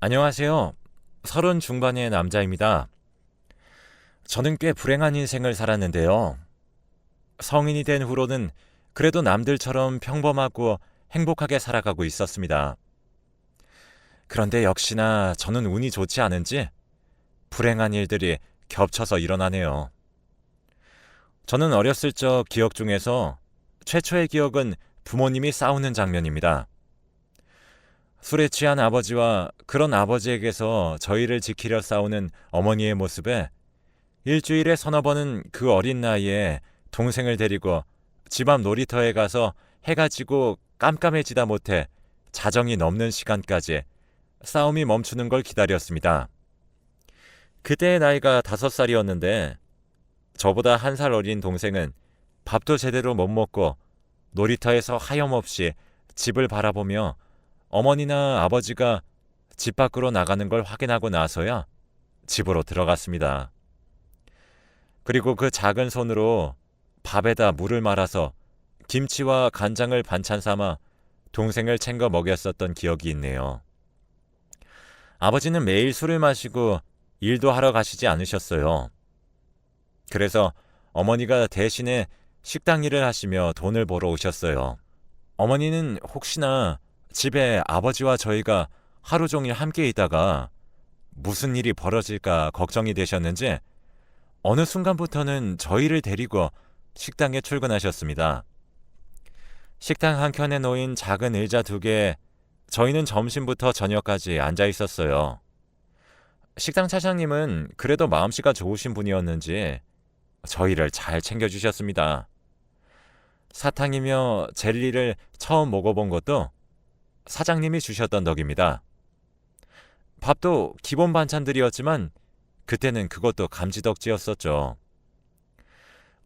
안녕하세요. 30 중반의 남자입니다. 저는 꽤 불행한 인생을 살았는데요. 성인이 된 후로는 그래도 남들처럼 평범하고 행복하게 살아가고 있었습니다. 그런데 역시나 저는 운이 좋지 않은지 불행한 일들이 겹쳐서 일어나네요. 저는 어렸을 적 기억 중에서 최초의 기억은 부모님이 싸우는 장면입니다. 술에 취한 아버지와 그런 아버지에게서 저희를 지키려 싸우는 어머니의 모습에 일주일에 서너 번은 그 어린 나이에 동생을 데리고 집 앞 놀이터에 가서 해가 지고 깜깜해지다 못해 자정이 넘는 시간까지 싸움이 멈추는 걸 기다렸습니다. 그때의 나이가 5살이었는데 저보다 1살 어린 동생은 밥도 제대로 못 먹고 놀이터에서 하염없이 집을 바라보며 어머니나 아버지가 집 밖으로 나가는 걸 확인하고 나서야 집으로 들어갔습니다. 그리고 그 작은 손으로 밥에다 물을 말아서 김치와 간장을 반찬 삼아 동생을 챙겨 먹였었던 기억이 있네요. 아버지는 매일 술을 마시고 일도 하러 가시지 않으셨어요. 그래서 어머니가 대신에 식당 일을 하시며 돈을 벌어 오셨어요. 어머니는 혹시나 집에 아버지와 저희가 하루 종일 함께 있다가 무슨 일이 벌어질까 걱정이 되셨는지 어느 순간부터는 저희를 데리고 식당에 출근하셨습니다. 식당 한켠에 놓인 작은 의자 2개에 저희는 점심부터 저녁까지 앉아 있었어요. 식당 차장님은 그래도 마음씨가 좋으신 분이었는지 저희를 잘 챙겨주셨습니다. 사탕이며 젤리를 처음 먹어본 것도 사장님이 주셨던 덕입니다. 밥도 기본 반찬들이었지만 그때는 그것도 감지덕지였었죠.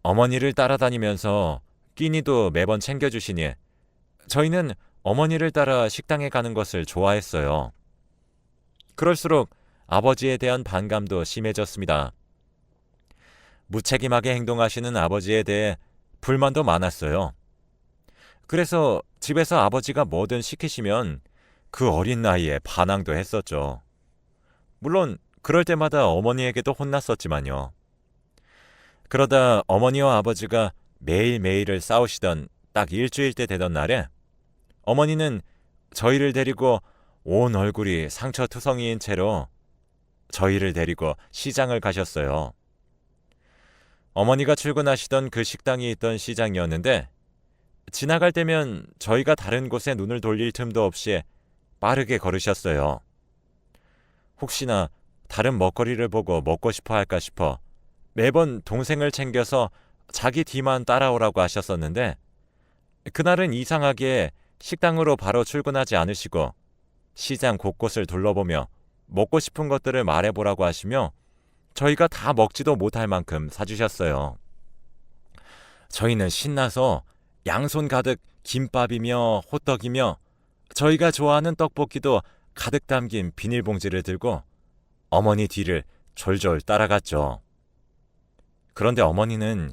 어머니를 따라다니면서 끼니도 매번 챙겨주시니 저희는 어머니를 따라 식당에 가는 것을 좋아했어요. 그럴수록 아버지에 대한 반감도 심해졌습니다. 무책임하게 행동하시는 아버지에 대해 불만도 많았어요. 그래서 집에서 아버지가 뭐든 시키시면 그 어린 나이에 반항도 했었죠. 물론 그럴 때마다 어머니에게도 혼났었지만요. 그러다 어머니와 아버지가 매일매일을 싸우시던 딱 일주일 때 되던 날에 어머니는 저희를 데리고 온 얼굴이 상처투성이인 채로 저희를 데리고 시장을 가셨어요. 어머니가 출근하시던 그 식당이 있던 시장이었는데 지나갈 때면 저희가 다른 곳에 눈을 돌릴 틈도 없이 빠르게 걸으셨어요. 혹시나 다른 먹거리를 보고 먹고 싶어 할까 싶어 매번 동생을 챙겨서 자기 뒤만 따라오라고 하셨었는데 그날은 이상하게 식당으로 바로 출근하지 않으시고 시장 곳곳을 둘러보며 먹고 싶은 것들을 말해보라고 하시며 저희가 다 먹지도 못할 만큼 사주셨어요. 저희는 신나서 양손 가득 김밥이며 호떡이며 저희가 좋아하는 떡볶이도 가득 담긴 비닐봉지를 들고 어머니 뒤를 졸졸 따라갔죠. 그런데 어머니는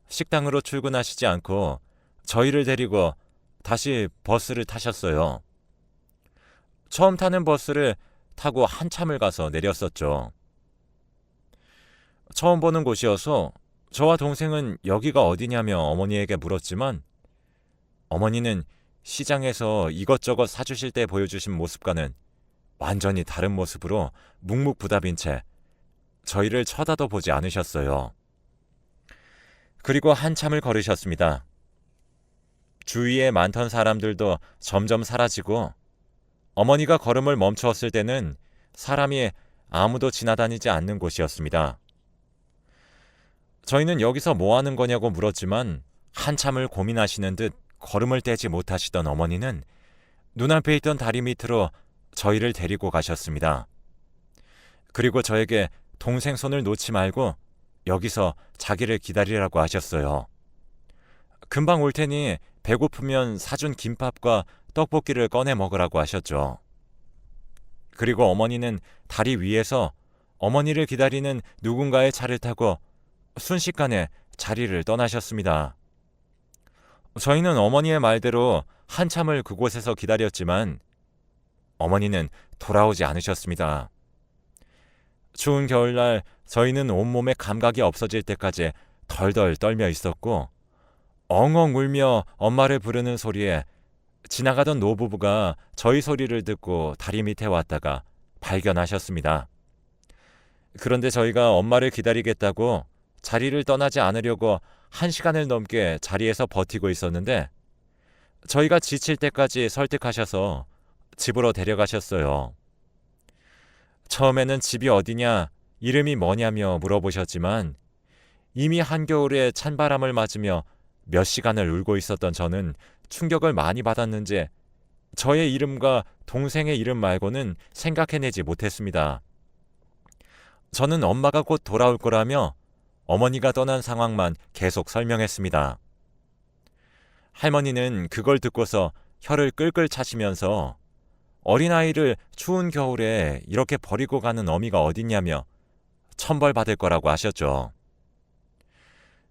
식당으로 출근하시지 않고 저희를 데리고 다시 버스를 타셨어요. 처음 타는 버스를 타고 한참을 가서 내렸었죠. 처음 보는 곳이어서 저와 동생은 여기가 어디냐며 어머니에게 물었지만 어머니는 시장에서 이것저것 사주실 때 보여주신 모습과는 완전히 다른 모습으로 묵묵부답인 채 저희를 쳐다도 보지 않으셨어요. 그리고 한참을 걸으셨습니다. 주위에 많던 사람들도 점점 사라지고 어머니가 걸음을 멈추었을 때는 사람이 아무도 지나다니지 않는 곳이었습니다. 저희는 여기서 뭐 하는 거냐고 물었지만 한참을 고민하시는 듯 걸음을 떼지 못하시던 어머니는 눈앞에 있던 다리 밑으로 저희를 데리고 가셨습니다. 그리고 저에게 동생 손을 놓지 말고 여기서 자기를 기다리라고 하셨어요. 금방 올 테니 배고프면 사준 김밥과 떡볶이를 꺼내 먹으라고 하셨죠. 그리고 어머니는 다리 위에서 어머니를 기다리는 누군가의 차를 타고 순식간에 자리를 떠나셨습니다. 저희는 어머니의 말대로 한참을 그곳에서 기다렸지만 어머니는 돌아오지 않으셨습니다. 추운 겨울날 저희는 온몸에 감각이 없어질 때까지 덜덜 떨며 있었고 엉엉 울며 엄마를 부르는 소리에 지나가던 노부부가 저희 소리를 듣고 다리 밑에 왔다가 발견하셨습니다. 그런데 저희가 엄마를 기다리겠다고 자리를 떠나지 않으려고 1시간을 넘게 자리에서 버티고 있었는데 저희가 지칠 때까지 설득하셔서 집으로 데려가셨어요. 처음에는 집이 어디냐, 이름이 뭐냐며 물어보셨지만 이미 한겨울에 찬바람을 맞으며 몇 시간을 울고 있었던 저는 충격을 많이 받았는지 저의 이름과 동생의 이름 말고는 생각해내지 못했습니다. 저는 엄마가 곧 돌아올 거라며 어머니가 떠난 상황만 계속 설명했습니다. 할머니는 그걸 듣고서 혀를 끌끌 차시면서 어린아이를 추운 겨울에 이렇게 버리고 가는 어미가 어딨냐며 천벌받을 거라고 하셨죠.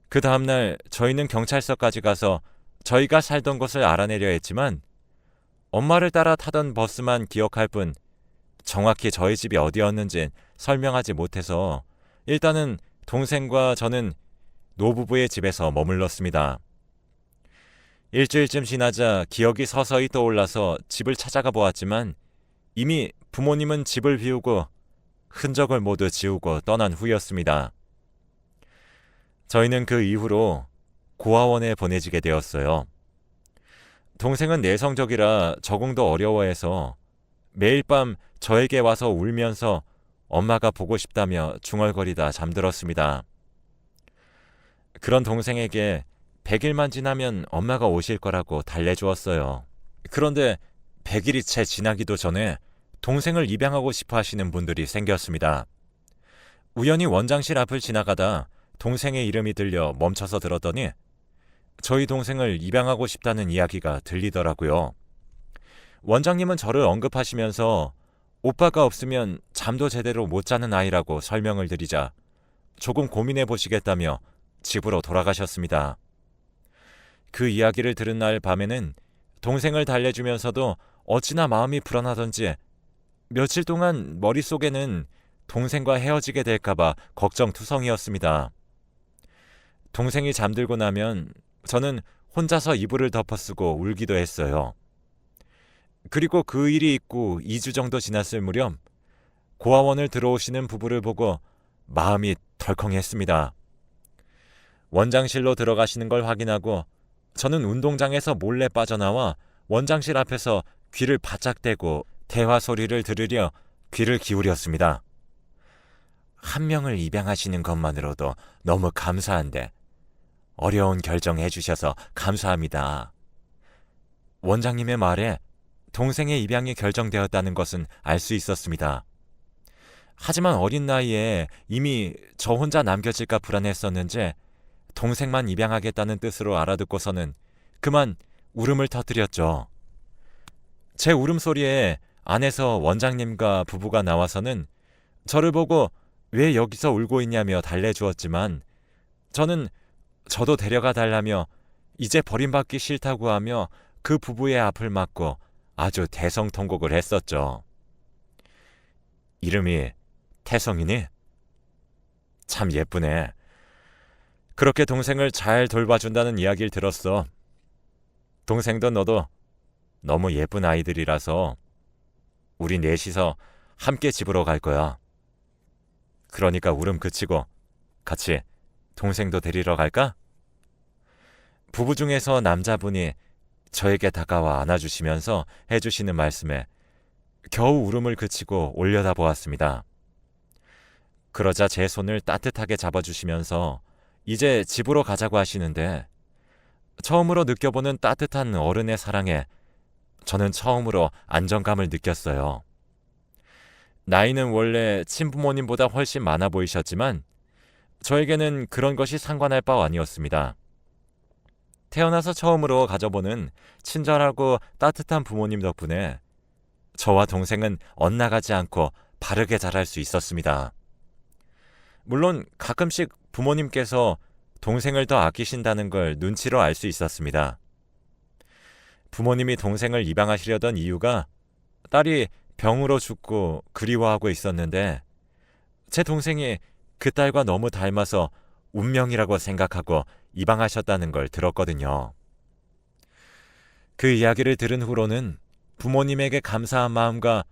그 다음날 저희는 경찰서까지 가서 저희가 살던 곳을 알아내려 했지만 엄마를 따라 타던 버스만 기억할 뿐 정확히 저희 집이 어디였는지 설명하지 못해서 일단은 동생과 저는 노부부의 집에서 머물렀습니다. 일주일쯤 지나자 기억이 서서히 떠올라서 집을 찾아가 보았지만 이미 부모님은 집을 비우고 흔적을 모두 지우고 떠난 후였습니다. 저희는 그 이후로 고아원에 보내지게 되었어요. 동생은 내성적이라 적응도 어려워해서 매일 밤 저에게 와서 울면서 엄마가 보고 싶다며 중얼거리다 잠들었습니다. 그런 동생에게 100일만 지나면 엄마가 오실 거라고 달래주었어요. 그런데 100일이 채 지나기도 전에 동생을 입양하고 싶어 하시는 분들이 생겼습니다. 우연히 원장실 앞을 지나가다 동생의 이름이 들려 멈춰서 들었더니 저희 동생을 입양하고 싶다는 이야기가 들리더라고요. 원장님은 저를 언급하시면서 오빠가 없으면 잠도 제대로 못 자는 아이라고 설명을 드리자 조금 고민해 보시겠다며 집으로 돌아가셨습니다. 그 이야기를 들은 날 밤에는 동생을 달래주면서도 어찌나 마음이 불안하던지 며칠 동안 머릿속에는 동생과 헤어지게 될까봐 걱정투성이었습니다. 동생이 잠들고 나면 저는 혼자서 이불을 덮어쓰고 울기도 했어요. 그리고 그 일이 있고 2주 정도 지났을 무렵 고아원을 들어오시는 부부를 보고 마음이 덜컹했습니다. 원장실로 들어가시는 걸 확인하고 저는 운동장에서 몰래 빠져나와 원장실 앞에서 귀를 바짝 대고 대화 소리를 들으려 귀를 기울였습니다. 한 명을 입양하시는 것만으로도 너무 감사한데 어려운 결정 해주셔서 감사합니다. 원장님의 말에 동생의 입양이 결정되었다는 것은 알 수 있었습니다. 하지만 어린 나이에 이미 저 혼자 남겨질까 불안했었는지 동생만 입양하겠다는 뜻으로 알아듣고서는 그만 울음을 터뜨렸죠. 제 울음소리에 안에서 원장님과 부부가 나와서는 저를 보고 왜 여기서 울고 있냐며 달래주었지만 저는 저도 데려가 달라며 이제 버림받기 싫다고 하며 그 부부의 앞을 막고 아주 대성통곡을 했었죠. 이름이 태성이니? 참 예쁘네. 그렇게 동생을 잘 돌봐준다는 이야기를 들었어. 동생도 너도 너무 예쁜 아이들이라서 우리 넷이서 함께 집으로 갈 거야. 그러니까 울음 그치고 같이 동생도 데리러 갈까? 부부 중에서 남자분이 저에게 다가와 안아주시면서 해주시는 말씀에 겨우 울음을 그치고 올려다보았습니다. 그러자 제 손을 따뜻하게 잡아주시면서 이제 집으로 가자고 하시는데 처음으로 느껴보는 따뜻한 어른의 사랑에 저는 처음으로 안정감을 느꼈어요. 나이는 원래 친부모님보다 훨씬 많아 보이셨지만 저에게는 그런 것이 상관할 바 아니었습니다. 태어나서 처음으로 가져보는 친절하고 따뜻한 부모님 덕분에 저와 동생은 엇나가지 않고 바르게 자랄 수 있었습니다. 물론 가끔씩 부모님께서 동생을 더 아끼신다는 걸 눈치로 알 수 있었습니다. 부모님이 동생을 입양하시려던 이유가 딸이 병으로 죽고 그리워하고 있었는데 제 동생이 그 딸과 너무 닮아서 운명이라고 생각하고 입양하셨다는 걸 들었거든요. 그 이야기를 들은 후로는 부모님에게 감사한 마음과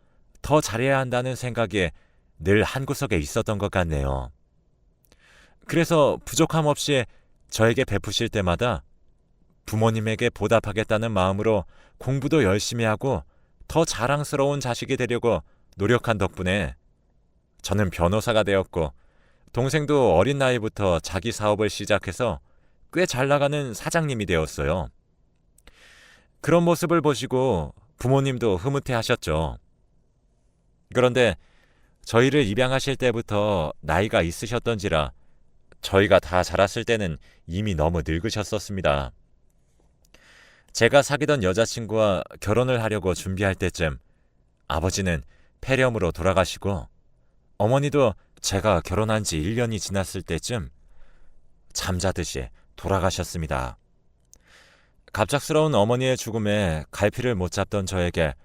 더 잘해야 한다는 생각이 늘 한구석에 있었던 것 같네요. 그래서 부족함 없이 저에게 베푸실 때마다 부모님에게 보답하겠다는 마음으로 공부도 열심히 하고 더 자랑스러운 자식이 되려고 노력한 덕분에 저는 변호사가 되었고 동생도 어린 나이부터 자기 사업을 시작해서 꽤 잘 나가는 사장님이 되었어요. 그런 모습을 보시고 부모님도 흐뭇해 하셨죠. 그런데 저희를 입양하실 때부터 나이가 있으셨던지라 저희가 다 자랐을 때는 이미 너무 늙으셨었습니다. 제가 사귀던 여자친구와 결혼을 하려고 준비할 때쯤 아버지는 폐렴으로 돌아가시고 어머니도 제가 결혼한 지 1년이 지났을 때쯤 잠자듯이 돌아가셨습니다. 갑작스러운 어머니의 죽음에 갈피를 못 잡던 저에게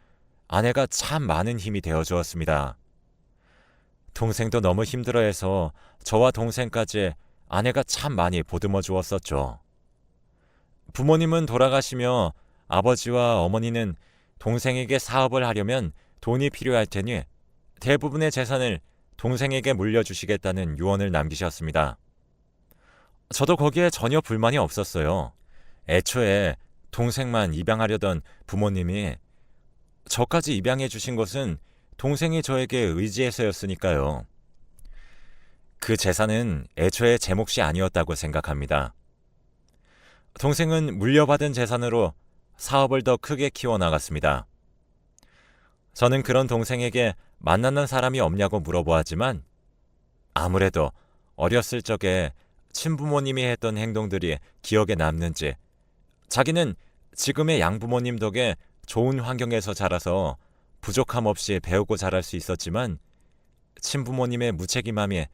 아내가 참 많은 힘이 되어주었습니다. 동생도 너무 힘들어해서 저와 동생까지 아내가 참 많이 보듬어 주었었죠. 부모님은 돌아가시며 아버지와 어머니는 동생에게 사업을 하려면 돈이 필요할 테니 대부분의 재산을 동생에게 물려주시겠다는 유언을 남기셨습니다. 저도 거기에 전혀 불만이 없었어요. 애초에 동생만 입양하려던 부모님이 저까지 입양해 주신 것은 동생이 저에게 의지해서였으니까요. 그 재산은 애초에 제 몫이 아니었다고 생각합니다. 동생은 물려받은 재산으로 사업을 더 크게 키워나갔습니다. 저는 그런 동생에게 만나는 사람이 없냐고 물어보았지만 아무래도 어렸을 적에 친부모님이 했던 행동들이 기억에 남는지 자기는 지금의 양부모님 덕에 좋은 환경에서 자라서 부족함 없이 배우고 자랄 수 있었지만 친부모님의 무책임함이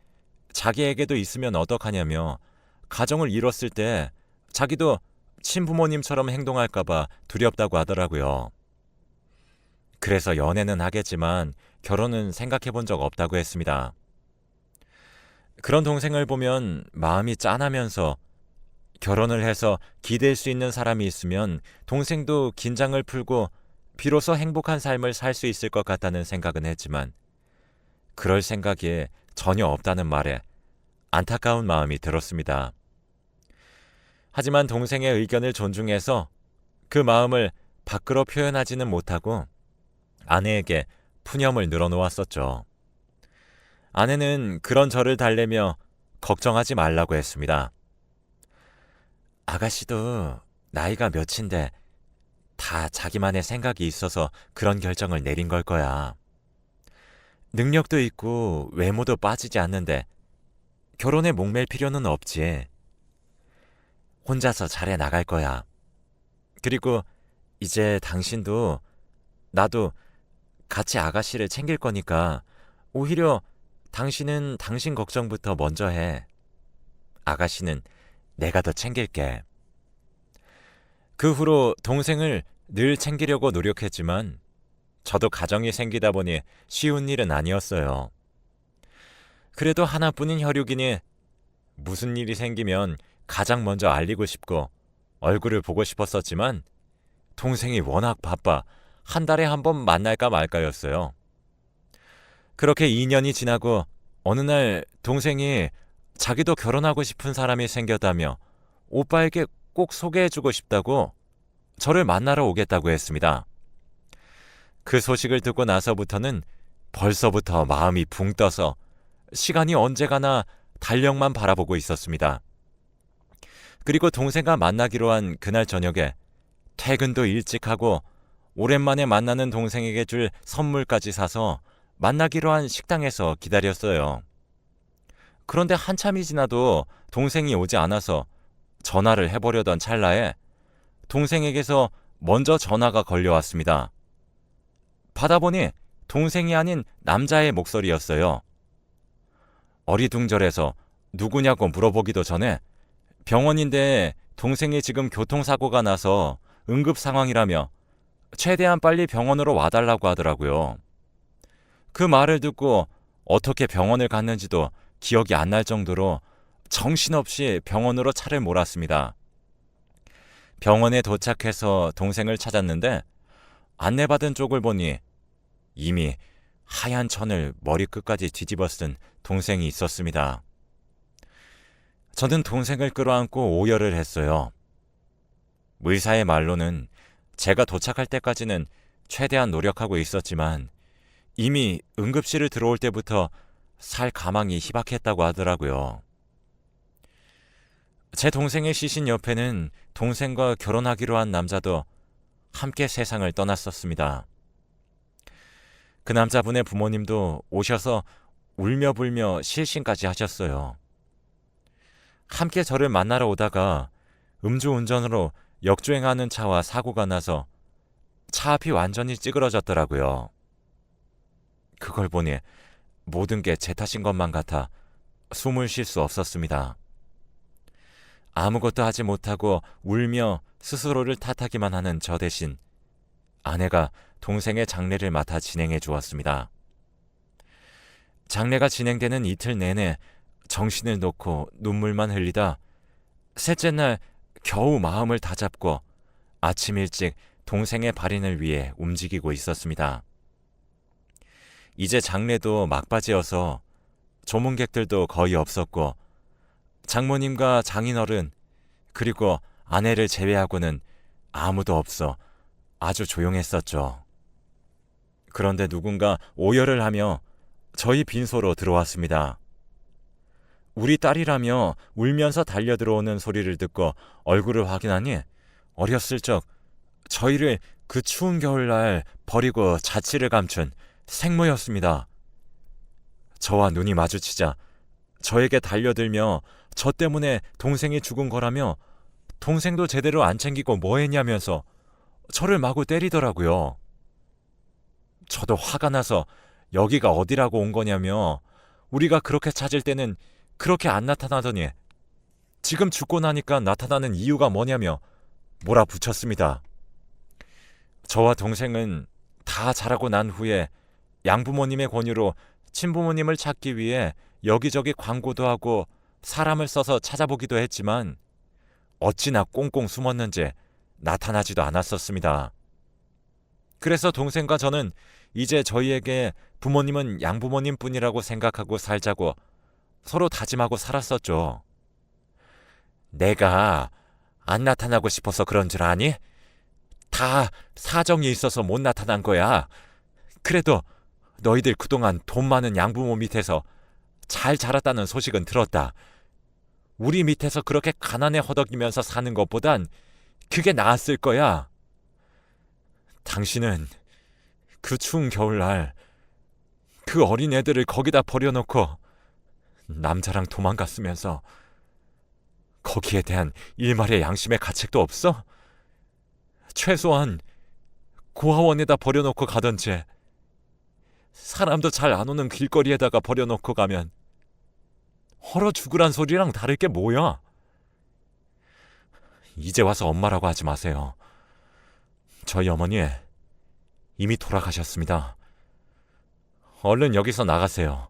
자기에게도 있으면 어떡하냐며 가정을 이뤘을 때 자기도 친부모님처럼 행동할까봐 두렵다고 하더라고요. 그래서 연애는 하겠지만 결혼은 생각해 본 적 없다고 했습니다. 그런 동생을 보면 마음이 짠하면서 결혼을 해서 기댈 수 있는 사람이 있으면 동생도 긴장을 풀고 비로소 행복한 삶을 살 수 있을 것 같다는 생각은 했지만 그럴 생각이 전혀 없다는 말에 안타까운 마음이 들었습니다. 하지만 동생의 의견을 존중해서 그 마음을 밖으로 표현하지는 못하고 아내에게 푸념을 늘어놓았었죠. 아내는 그런 저를 달래며 걱정하지 말라고 했습니다. 아가씨도 나이가 몇인데 다 자기만의 생각이 있어서 그런 결정을 내린 걸 거야. 능력도 있고 외모도 빠지지 않는데 결혼에 목맬 필요는 없지. 혼자서 잘해 나갈 거야. 그리고 이제 당신도 나도 같이 아가씨를 챙길 거니까 오히려 당신은 당신 걱정부터 먼저 해. 아가씨는 내가 더 챙길게. 그 후로 동생을 늘 챙기려고 노력했지만 저도 가정이 생기다 보니 쉬운 일은 아니었어요. 그래도 하나뿐인 혈육이니 무슨 일이 생기면 가장 먼저 알리고 싶고 얼굴을 보고 싶었었지만 동생이 워낙 바빠 한 달에 한 번 만날까 말까였어요. 그렇게 2년이 지나고 어느 날 동생이 자기도 결혼하고 싶은 사람이 생겼다며 오빠에게 꼭 소개해주고 싶다고 저를 만나러 오겠다고 했습니다. 그 소식을 듣고 나서부터는 벌써부터 마음이 붕 떠서 시간이 언제 가나 달력만 바라보고 있었습니다. 그리고 동생과 만나기로 한 그날 저녁에 퇴근도 일찍 하고 오랜만에 만나는 동생에게 줄 선물까지 사서 만나기로 한 식당에서 기다렸어요. 그런데 한참이 지나도 동생이 오지 않아서 전화를 해보려던 찰나에 동생에게서 먼저 전화가 걸려왔습니다. 받아보니 동생이 아닌 남자의 목소리였어요. 어리둥절해서 누구냐고 물어보기도 전에 병원인데 동생이 지금 교통사고가 나서 응급 상황이라며 최대한 빨리 병원으로 와달라고 하더라고요. 그 말을 듣고 어떻게 병원을 갔는지도 기억이 안 날 정도로 정신없이 병원으로 차를 몰았습니다. 병원에 도착해서 동생을 찾았는데 안내받은 쪽을 보니 이미 하얀 천을 머리끝까지 뒤집어 쓴 동생이 있었습니다. 저는 동생을 끌어안고 오열을 했어요. 의사의 말로는 제가 도착할 때까지는 최대한 노력하고 있었지만 이미 응급실을 들어올 때부터 살 가망이 희박했다고 하더라고요. 제 동생의 시신 옆에는 동생과 결혼하기로 한 남자도 함께 세상을 떠났었습니다. 그 남자분의 부모님도 오셔서 울며 불며 실신까지 하셨어요. 함께 저를 만나러 오다가 음주운전으로 역주행하는 차와 사고가 나서 차 앞이 완전히 찌그러졌더라고요. 그걸 보니 모든 게 제 탓인 것만 같아 숨을 쉴 수 없었습니다. 아무것도 하지 못하고 울며 스스로를 탓하기만 하는 저 대신 아내가 동생의 장례를 맡아 진행해 주었습니다. 장례가 진행되는 이틀 내내 정신을 놓고 눈물만 흘리다 셋째 날 겨우 마음을 다잡고 아침 일찍 동생의 발인을 위해 움직이고 있었습니다. 이제 장례도 막바지여서 조문객들도 거의 없었고 장모님과 장인어른 그리고 아내를 제외하고는 아무도 없어 아주 조용했었죠. 그런데 누군가 오열을 하며 저희 빈소로 들어왔습니다. 우리 딸이라며 울면서 달려들어오는 소리를 듣고 얼굴을 확인하니 어렸을 적 저희를 그 추운 겨울날 버리고 자취를 감춘 생모였습니다. 저와 눈이 마주치자 저에게 달려들며 저 때문에 동생이 죽은 거라며 동생도 제대로 안 챙기고 뭐 했냐면서 저를 마구 때리더라고요. 저도 화가 나서 여기가 어디라고 온 거냐며 우리가 그렇게 찾을 때는 그렇게 안 나타나더니 지금 죽고 나니까 나타나는 이유가 뭐냐며 몰아붙였습니다. 저와 동생은 다 자라고 난 후에 양부모님의 권유로 친부모님을 찾기 위해 여기저기 광고도 하고 사람을 써서 찾아보기도 했지만 어찌나 꽁꽁 숨었는지 나타나지도 않았었습니다. 그래서 동생과 저는 이제 저희에게 부모님은 양부모님 뿐이라고 생각하고 살자고 서로 다짐하고 살았었죠. 내가 안 나타나고 싶어서 그런 줄 아니? 다 사정이 있어서 못 나타난 거야. 그래도 너희들 그동안 돈 많은 양부모 밑에서 잘 자랐다는 소식은 들었다. 우리 밑에서 그렇게 가난에 허덕이면서 사는 것보단 그게 나았을 거야. 당신은 그 추운 겨울날 그 어린 애들을 거기다 버려놓고 남자랑 도망갔으면서 거기에 대한 일말의 양심의 가책도 없어? 최소한 고아원에다 버려놓고 가던지 사람도 잘 안 오는 길거리에다가 버려놓고 가면 얼어 죽으란 소리랑 다를 게 뭐야? 이제 와서 엄마라고 하지 마세요. 저희 어머니 이미 돌아가셨습니다. 얼른 여기서 나가세요.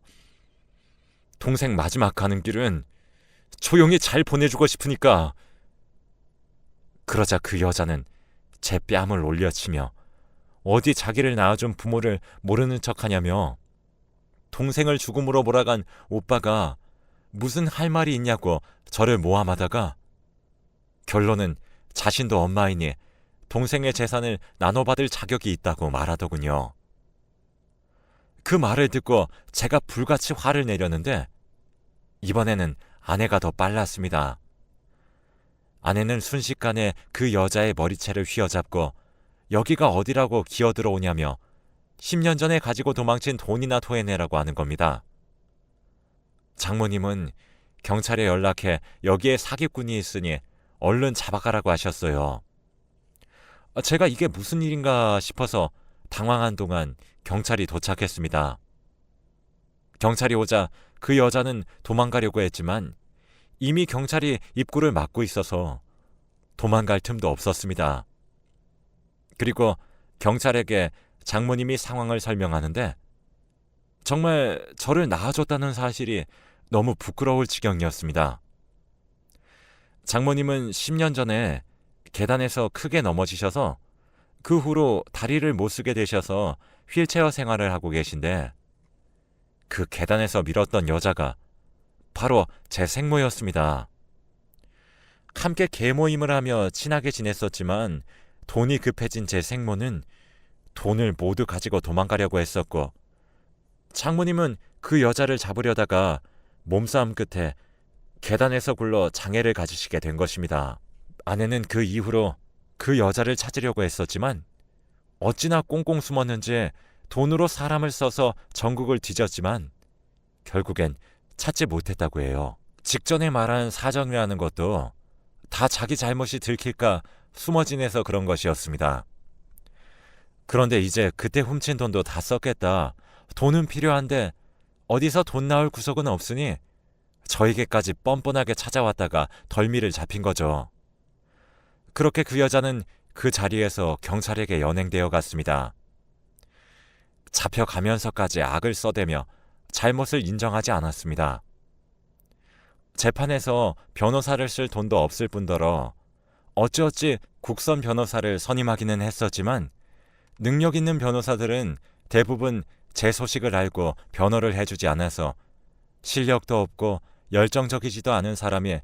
동생 마지막 가는 길은 조용히 잘 보내주고 싶으니까. 그러자 그 여자는 제 뺨을 올려치며 어디 자기를 낳아준 부모를 모르는 척하냐며 동생을 죽음으로 몰아간 오빠가 무슨 할 말이 있냐고 저를 모함하다가 결론은 자신도 엄마이니 동생의 재산을 나눠받을 자격이 있다고 말하더군요. 그 말을 듣고 제가 불같이 화를 내려는데 이번에는 아내가 더 빨랐습니다. 아내는 순식간에 그 여자의 머리채를 휘어잡고 여기가 어디라고 기어들어오냐며 10년 전에 가지고 도망친 돈이나 토해내라고 하는 겁니다. 장모님은 경찰에 연락해 여기에 사기꾼이 있으니 얼른 잡아가라고 하셨어요. 제가 이게 무슨 일인가 싶어서 당황한 동안 경찰이 도착했습니다. 경찰이 오자 그 여자는 도망가려고 했지만 이미 경찰이 입구를 막고 있어서 도망갈 틈도 없었습니다. 그리고 경찰에게 장모님이 상황을 설명하는데 정말 저를 낳아줬다는 사실이 너무 부끄러울 지경이었습니다. 장모님은 10년 전에 계단에서 크게 넘어지셔서 그 후로 다리를 못 쓰게 되셔서 휠체어 생활을 하고 계신데, 그 계단에서 밀었던 여자가 바로 제 생모였습니다. 함께 계모임을 하며 친하게 지냈었지만 돈이 급해진 제 생모는 돈을 모두 가지고 도망가려고 했었고, 장모님은 그 여자를 잡으려다가 몸싸움 끝에 계단에서 굴러 장애를 가지시게 된 것입니다. 아내는 그 이후로 그 여자를 찾으려고 했었지만 어찌나 꽁꽁 숨었는지 돈으로 사람을 써서 전국을 뒤졌지만 결국엔 찾지 못했다고 해요. 직전에 말한 사정이라는 것도 다 자기 잘못이 들킬까 숨어 지내서 그런 것이었습니다. 그런데 이제 그때 훔친 돈도 다 썼겠다. 돈은 필요한데 어디서 돈 나올 구석은 없으니 저에게까지 뻔뻔하게 찾아왔다가 덜미를 잡힌 거죠. 그렇게 그 여자는 그 자리에서 경찰에게 연행되어 갔습니다. 잡혀가면서까지 악을 써대며 잘못을 인정하지 않았습니다. 재판에서 변호사를 쓸 돈도 없을 뿐더러 어찌어찌 국선 변호사를 선임하기는 했었지만 능력 있는 변호사들은 대부분 제 소식을 알고 변호를 해주지 않아서 실력도 없고 열정적이지도 않은 사람이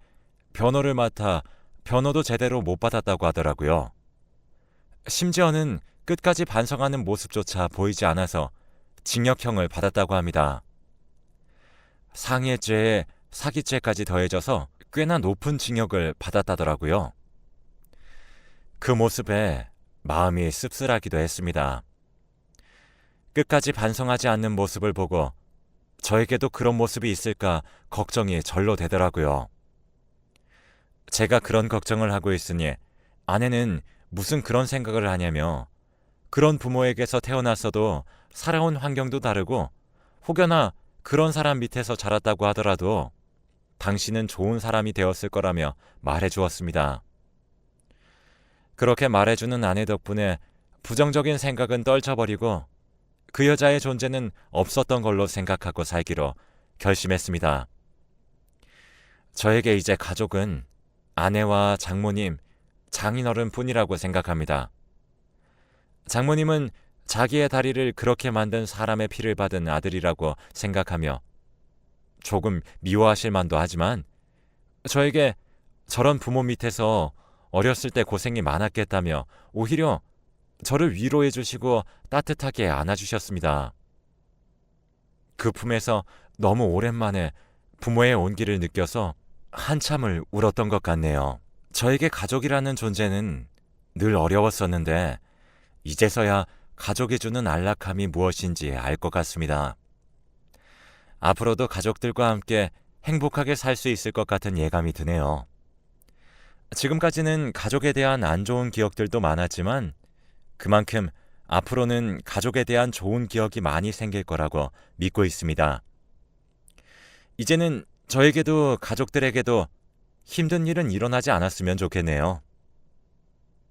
변호를 맡아 변호도 제대로 못 받았다고 하더라고요. 심지어는 끝까지 반성하는 모습조차 보이지 않아서 징역형을 받았다고 합니다. 상해죄에 사기죄까지 더해져서 꽤나 높은 징역을 받았다더라고요. 그 모습에 마음이 씁쓸하기도 했습니다. 끝까지 반성하지 않는 모습을 보고 저에게도 그런 모습이 있을까 걱정이 절로 되더라고요. 제가 그런 걱정을 하고 있으니 아내는 무슨 그런 생각을 하냐며, 그런 부모에게서 태어났어도 살아온 환경도 다르고 혹여나 그런 사람 밑에서 자랐다고 하더라도 당신은 좋은 사람이 되었을 거라며 말해주었습니다. 그렇게 말해주는 아내 덕분에 부정적인 생각은 떨쳐버리고 그 여자의 존재는 없었던 걸로 생각하고 살기로 결심했습니다. 저에게 이제 가족은 아내와 장모님, 장인어른 뿐이라고 생각합니다. 장모님은 자기의 다리를 그렇게 만든 사람의 피를 받은 아들이라고 생각하며 조금 미워하실 만도 하지만 저에게 저런 부모 밑에서 어렸을 때 고생이 많았겠다며 오히려 저를 위로해 주시고 따뜻하게 안아주셨습니다. 그 품에서 너무 오랜만에 부모의 온기를 느껴서 한참을 울었던 것 같네요. 저에게 가족이라는 존재는 늘 어려웠었는데 이제서야 가족이 주는 안락함이 무엇인지 알 것 같습니다. 앞으로도 가족들과 함께 행복하게 살 수 있을 것 같은 예감이 드네요. 지금까지는 가족에 대한 안 좋은 기억들도 많았지만 그만큼 앞으로는 가족에 대한 좋은 기억이 많이 생길 거라고 믿고 있습니다. 이제는 저에게도 가족들에게도 힘든 일은 일어나지 않았으면 좋겠네요.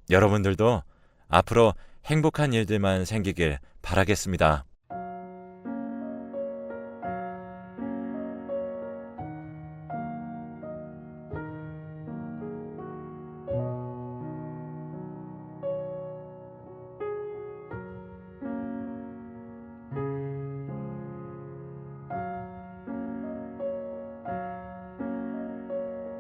여러분들도 앞으로 행복한 일들만 생기길 바라겠습니다.